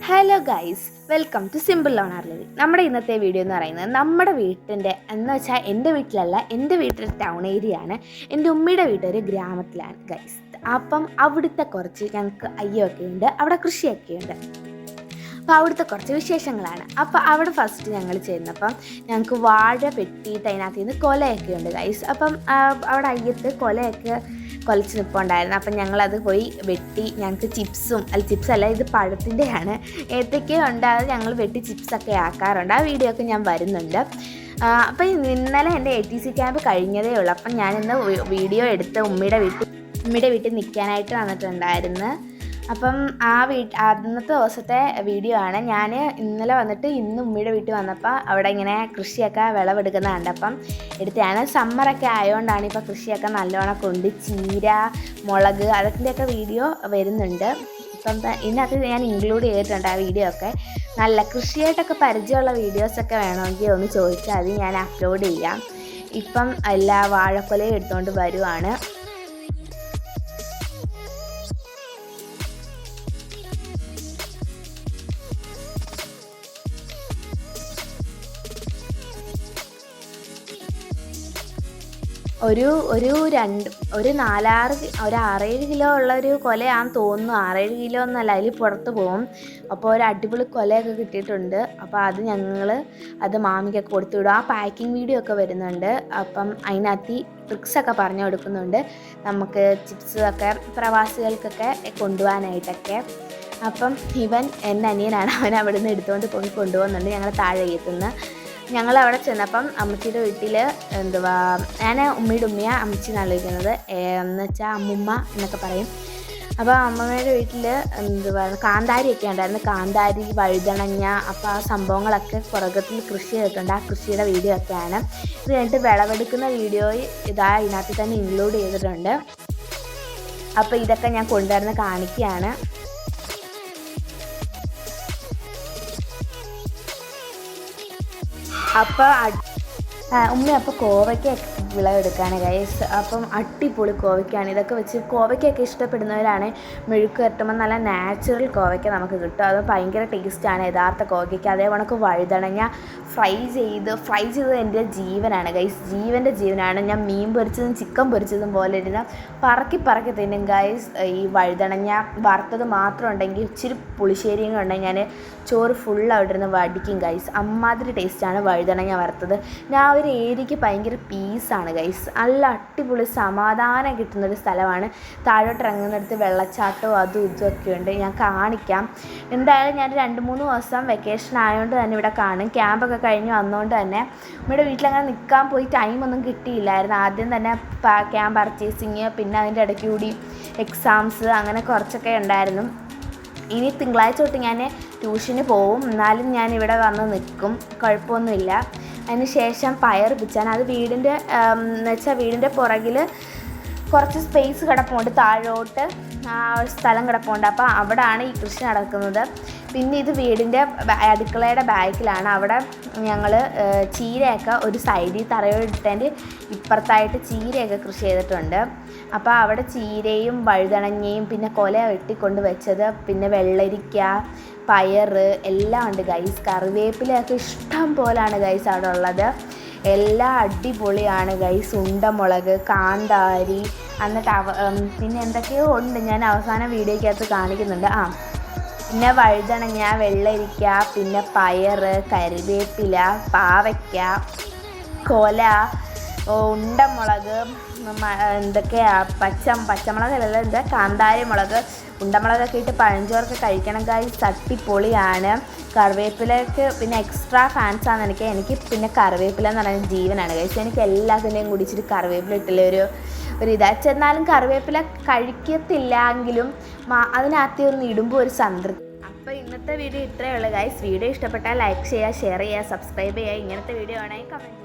Hello guys, welcome to simple owner living. നമ്മുടെ ഇന്നത്തെ video എന്ന് പറയുന്നത് നമ്മുടെ വീട്ടിൻ്റെ എന്ന് വെച്ചാൽ എൻ്റെ വീട്ടിലല്ല, എൻ്റെ വീട്ടിൽ ടൗൺ ഏരിയ ആണ്. എൻ്റെ ഉമ്മയുടെ വീട് ഒരു ഗ്രാമത്തിലാണ് ഗൈസ്. അപ്പം അവിടുത്തെ കുറച്ച് ഞങ്ങൾക്ക് അയ്യൊക്കെ ഉണ്ട്, അവിടെ കൃഷിയൊക്കെ ഉണ്ട്. അപ്പോൾ അവിടുത്തെ കുറച്ച് വിശേഷങ്ങളാണ്. അപ്പോൾ അവിടെ ഫസ്റ്റ് ഞങ്ങൾ ചെന്നപ്പം ഞങ്ങൾക്ക് വാഴ വെട്ടിയിട്ട് അതിനകത്ത് നിന്ന് കൊലയൊക്കെ ഉണ്ട് ഗൈസ്. അപ്പം അവിടെ അയ്യത്ത് കൊലയൊക്കെ കൊലച്ച് നിൽപ്പുണ്ടായിരുന്നു. അപ്പം ഞങ്ങളത് പോയി വെട്ടി. ഞങ്ങൾക്ക് ചിപ്സല്ല, ഇത് പഴത്തിൻ്റെയാണ്, ഏത്തയ്ക്ക ഉണ്ടാകുന്നത്. ഞങ്ങൾ വെട്ടി ചിപ്സൊക്കെ ആക്കാറുണ്ട്. ആ വീഡിയോ ഒക്കെ ഞാൻ വരുന്നുണ്ട്. അപ്പം ഇന്നലെ എൻ്റെ ATC ക്യാമ്പ് കഴിഞ്ഞതേ ഉള്ളൂ. അപ്പം ഞാനിന്ന് വീഡിയോ എടുത്ത് ഉമ്മയുടെ വീട്ടിൽ നിൽക്കാനായിട്ട് വന്നിട്ടുണ്ടായിരുന്നു. അപ്പം അന്നത്തെ ദിവസത്തെ വീഡിയോ ആണ്. ഞാൻ ഇന്നലെ വന്നിട്ട് ഇന്ന് ഉമ്മയുടെ വീട്ടിൽ വന്നപ്പോൾ അവിടെ ഇങ്ങനെ കൃഷിയൊക്കെ വിളവെടുക്കുന്ന കണ്ടപ്പം എടുത്തതാണ്. സമ്മറൊക്കെ ആയതുകൊണ്ടാണ് ഇപ്പോൾ കൃഷിയൊക്കെ നല്ലോണം കൊണ്ട് ചീര, മുളക് അതൊക്കെയൊക്കെ വീഡിയോ വരുന്നുണ്ട്. ഇപ്പം ഇതിനകത്ത് ഞാൻ ഇൻക്ലൂഡ് ചെയ്തിട്ടുണ്ട് ആ വീഡിയോ ഒക്കെ. നല്ല കൃഷിയായിട്ടൊക്കെ പരിചയമുള്ള വീഡിയോസൊക്കെ വേണമെങ്കിൽ ഒന്ന് ചോദിച്ചാൽ അത് ഞാൻ അപ്ലോഡ് ചെയ്യാം. ഇപ്പം എല്ലാ വാഴക്കൊലയും എടുത്തുകൊണ്ട് വരുവാണ്. ഒരു 6-7 കിലോ ഉള്ളൊരു കൊലയാണെന്ന് തോന്നുന്നു. 6-7 കിലോ എന്നല്ല, അതിൽ പുറത്ത് പോകും. അപ്പോൾ ഒരു അടിപൊളി കൊലയൊക്കെ കിട്ടിയിട്ടുണ്ട്. അപ്പോൾ അത് മാമിക്കൊക്കെ കൊടുത്തു വിടും. ആ പാക്കിംഗ് വീഡിയോ ഒക്കെ വരുന്നുണ്ട്. അപ്പം അതിനകത്ത് ട്രിക്സൊക്കെ പറഞ്ഞു കൊടുക്കുന്നുണ്ട്, നമുക്ക് ചിപ്സ് ഒക്കെ പ്രവാസികൾക്കൊക്കെ കൊണ്ടുപോകാനായിട്ടൊക്കെ. അപ്പം എൻ്റെ അനിയനാണ്, അവൻ അവിടെ നിന്ന് എടുത്തുകൊണ്ട് പോയി കൊണ്ടുപോകുന്നുണ്ട്. ഞങ്ങൾ താഴെ എത്തുന്ന ഞങ്ങളവിടെ ചെന്നപ്പം അമ്മച്ചിയുടെ വീട്ടിൽ ഞാൻ ഉമ്മയുടെ ഉമ്മയെ അമ്മച്ചി എന്നാണ് വിളിക്കുന്നത്, എന്ന് വെച്ചാൽ അമ്മുമ്മ എന്നൊക്കെ പറയും. അപ്പോൾ അമ്മമ്മയുടെ വീട്ടിൽ കാന്താരിയൊക്കെ ഉണ്ടായിരുന്നു. കാന്താരി, വഴുതണങ്ങ, അപ്പോൾ ആ സംഭവങ്ങളൊക്കെ പുറകത്തിൽ കൃഷി ചെയ്തിട്ടുണ്ട്. ആ കൃഷിയുടെ വീഡിയോ ഒക്കെയാണ്. ഇത് കഴിഞ്ഞിട്ട് വിളവെടുക്കുന്ന വീഡിയോ ഇതിനകത്ത് തന്നെ ഇൻക്ലൂഡ് ചെയ്തിട്ടുണ്ട്. അപ്പോൾ ഇതൊക്കെ ഞാൻ കൊണ്ടുവരുന്ന കാണിക്കുകയാണ്. അപ്പോൾ ഉമ്മ കോവയ്ക്ക വിളവെടുക്കുകയാണ് ഗൈസ്. അപ്പം അടിപൊളി കോവയ്ക്കാണ്. ഇതൊക്കെ വെച്ച് കോവയ്ക്കൊക്കെ ഇഷ്ടപ്പെടുന്നവരാണ് മെഴുക്ക് വരട്ടുമ്പോൾ നല്ല നാച്ചുറൽ കോവയ്ക്ക നമുക്ക് കിട്ടും. അത് ഭയങ്കര ടേസ്റ്റാണ് യഥാർത്ഥ കോവയ്ക്ക. അതേപോലെ വഴുതണങ്ങ ഫ്രൈ ചെയ്തത് എൻ്റെ ജീവനാണ് ഗൈസ്, ജീവനാണ്. ഞാൻ മീൻ പൊരിച്ചതും ചിക്കൻ പൊരിച്ചതും പോലെ ഇരുന്ന് പറക്കി തിന്നും ഗൈസ്. ഈ വഴുതണങ്ങ വറുത്തത് മാത്രം ഉണ്ടെങ്കിൽ ഇച്ചിരി പുളിശ്ശേരിയും കൂടെ ഉണ്ടെങ്കിൽ ഞാൻ ചോറ് ഫുൾ അവിടെ ഇരുന്ന് വടിക്കും ഗൈസ്. അമ്മാതിരി ടേസ്റ്റാണ് വഴുതണങ്ങ വറുത്തത്. ഞാൻ ഒരു ഏരിയയ്ക്ക് ഭയങ്കര പീസാണ് ഗൈസ്. നല്ല അടിപൊളി സമാധാനം കിട്ടുന്നൊരു സ്ഥലമാണ്. താഴോട്ട് ഇറങ്ങുന്നിടത്ത് വെള്ളച്ചാട്ടവും അതും ഇതൊക്കെ ഉണ്ട്, ഞാൻ കാണിക്കാം. എന്തായാലും ഞാൻ 2-3 ദിവസം വെക്കേഷൻ ആയതുകൊണ്ട് തന്നെ ഇവിടെ കാണും. ക്യാമ്പൊക്കെ കഴിഞ്ഞ് വന്നുകൊണ്ട് തന്നെ നമ്മുടെ വീട്ടിലങ്ങനെ നിൽക്കാൻ പോയി ടൈമൊന്നും കിട്ടിയില്ലായിരുന്നു. ആദ്യം തന്നെ ക്യാമ്പ് പർച്ചേസിങ്, പിന്നെ അതിൻ്റെ ഇടയ്ക്ക് കൂടി എക്സാംസ്, അങ്ങനെ കുറച്ചൊക്കെ ഉണ്ടായിരുന്നു. ഇനി തിങ്കളാഴ്ച തൊട്ട് ഞാൻ ട്യൂഷന് പോവും. എന്നാലും ഞാൻ ഇവിടെ വന്ന് നിൽക്കും, കുഴപ്പമൊന്നുമില്ല. അതിന് ശേഷം പയർ പിച്ചാൻ, അത് വീടിൻ്റെ പുറകിൽ കുറച്ച് സ്പേസ് കിടപ്പുണ്ട്, താഴോട്ട് സ്ഥലം കിടപ്പുണ്ട്. അപ്പോൾ അവിടെയാണ് ഈ കൃഷി നടക്കുന്നത്. പിന്നെ ഇത് വീടിൻ്റെ അടുക്കളയുടെ ബാക്കിലാണ്. അവിടെ ഞങ്ങൾ ചീരയൊക്കെ ഒരു സൈഡിൽ തറയോടിട്ടതിൻ്റെ ഇപ്പുറത്തായിട്ട് ചീരയൊക്കെ കൃഷി ചെയ്തിട്ടുണ്ട്. അപ്പോൾ അവിടെ ചീരയും വഴുതണങ്ങയും പിന്നെ കൊല വെട്ടിക്കൊണ്ട് വെച്ചത്, പിന്നെ വെള്ളരിക്ക, പയർ എല്ലാം ഉണ്ട് ഗൈസ്. കറിവേപ്പിലയൊക്കെ ഇഷ്ടം പോലാണ് ഗൈസ് അവിടെ ഉള്ളത്. എല്ലാം അടിപൊളിയാണ് ഗൈസ്. ഉണ്ടമുളക്, കാന്താരി, എന്നിട്ട് പിന്നെ എന്തൊക്കെയോ ഉണ്ട്, ഞാൻ അവസാനം വീഡിയോയ്ക്കകത്ത് കാണിക്കുന്നുണ്ട്. പിന്നെ വഴുതണങ്ങ, വെള്ളരിക്ക, പിന്നെ പയർ, കറിവേപ്പില, പാവയ്ക്ക, കൊല, ഉണ്ടമുളക്, എന്തൊക്കെയാ പച്ചമുളകല്ല, കാന്താരി മുളക്, ഉണ്ടമുളകൊക്കെ ഇട്ട് പഴഞ്ചോറൊക്കെ കഴിക്കണം ഗൈസ്. അടിപൊളിയാണ്. കറിവേപ്പിലക്ക് പിന്നെ എക്സ്ട്രാ ഫാൻസാണ് എനിക്ക് പിന്നെ കറിവേപ്പില എന്ന് പറയുന്നത് ജീവനാണ് ഗൈസ്. എനിക്ക് എല്ലാത്തിൻ്റെയും കൂടി ഇച്ചിരി കറിവേപ്പില ഇട്ടുള്ള ഒരു ഇതാ. എന്നാലും കറിവേപ്പില കഴിക്കത്തില്ലെങ്കിലും അതിനകത്ത് ഒന്ന് ഇടുമ്പോൾ ഒരു സംതൃപ്തി. അപ്പോൾ ഇന്നത്തെ വീഡിയോ ഇത്രയേ ഉള്ളൂ ഗൈസ്. വീഡിയോ ഇഷ്ടപ്പെട്ടാൽ ലൈക്ക് ചെയ്യുക, ഷെയർ ചെയ്യുക, സബ്സ്ക്രൈബ് ചെയ്യുക. ഇങ്ങനത്തെ വീഡിയോ ആണെങ്കിൽ കമൻറ്റ് ചെയ്യുക.